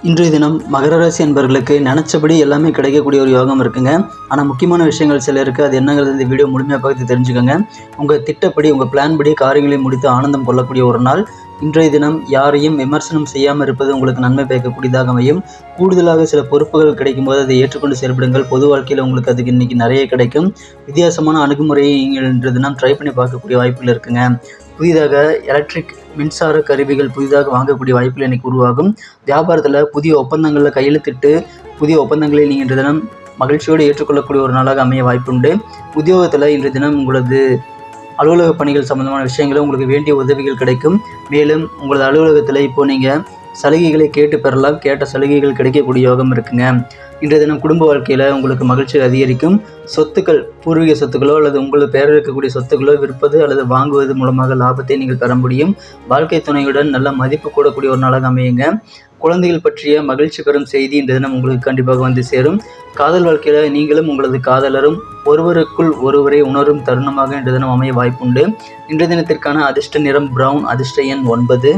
இன்றைய தினம் மகர ராசி அன்பர்களுக்கு நினச்சபடி எல்லாமே கிடைக்கக்கூடிய ஒரு யோகம் இருக்குங்க. ஆனால் முக்கியமான விஷயங்கள் சில இருக்குது. அது என்னங்கிறது இந்த வீடியோ முழுமையாக பார்த்து தெரிஞ்சுக்கோங்க. உங்கள் திட்டப்படி உங்கள் பிளான் படி காரியங்களை முடித்து ஆனந்தம் கொள்ளக்கூடிய ஒரு நாள். இன்றைய தினம் யாரையும் விமர்சனம் செய்யாமல் இருப்பது உங்களுக்கு நன்மை பயக்கக்கூடியதாக அமையும். கூடுதலாக சில பொறுப்புகள் கிடைக்கும்போது அதை ஏற்றுக்கொண்டு செயல்படுங்கள். பொது வாழ்க்கையில் உங்களுக்கு அதுக்கு இன்றைக்கி நிறைய கிடைக்கும். வித்தியாசமான அணுகுமுறையை நீங்கள் இன்றைய தினம் ட்ரை பண்ணி பார்க்கக்கூடிய வாய்ப்புகள் இருக்குங்க. புதிதாக எலக்ட்ரிக் மின்சார கருவிகள் புதிதாக வாங்கக்கூடிய வாய்ப்புகள் இன்றைக்கி உருவாகும். வியாபாரத்தில் புதிய ஒப்பந்தங்களில் கையெழுத்திட்டு புதிய ஒப்பந்தங்களை நீங்கள் இன்றைய தினம் மகிழ்ச்சியோடு ஏற்றுக்கொள்ளக்கூடிய ஒரு நாளாக அமைய வாய்ப்புண்டு. உத்தியோகத்தில் இன்றைய தினம் உங்களது அலுவலக பணிகள் சம்பந்தமான விஷயங்களும் உங்களுக்கு வேண்டிய உதவிகள் கிடைக்கும். மேலும் உங்களது அலுவலகத்தில் இப்போது நீங்கள் சலுகைகளை கேட்டு பெறலாம். கேட்ட சலுகைகள் கிடைக்கக்கூடிய யோகம் இருக்குங்க. இன்றைய தினம் குடும்ப வாழ்க்கையில் உங்களுக்கு மகிழ்ச்சி அதிகரிக்கும். சொத்துக்கள், பூர்வீக சொத்துக்களோ அல்லது உங்களது பெயரில் இருக்கக்கூடிய சொத்துக்களோ விற்பது அல்லது வாங்குவது மூலமாக லாபத்தை நீங்கள் பெற முடியும். வாழ்க்கை துணையுடன் நல்ல மதிப்பு கூடக்கூடிய ஒரு நாளாக அமையுங்க. குழந்தைகள் பற்றிய மகிழ்ச்சி பெறும் செய்தி இந்த தினம் உங்களுக்கு கண்டிப்பாக வந்து சேரும். காதல் வாழ்க்கையில் நீங்களும் உங்களது காதலரும் ஒருவருக்குள் ஒருவரை உணரும் தருணமாக இன்றைய தினம் அமைய வாய்ப்புண்டு. இன்றைய தினத்திற்கான அதிர்ஷ்ட நிறம் பிரவுன், அதிர்ஷ்ட எண் 9.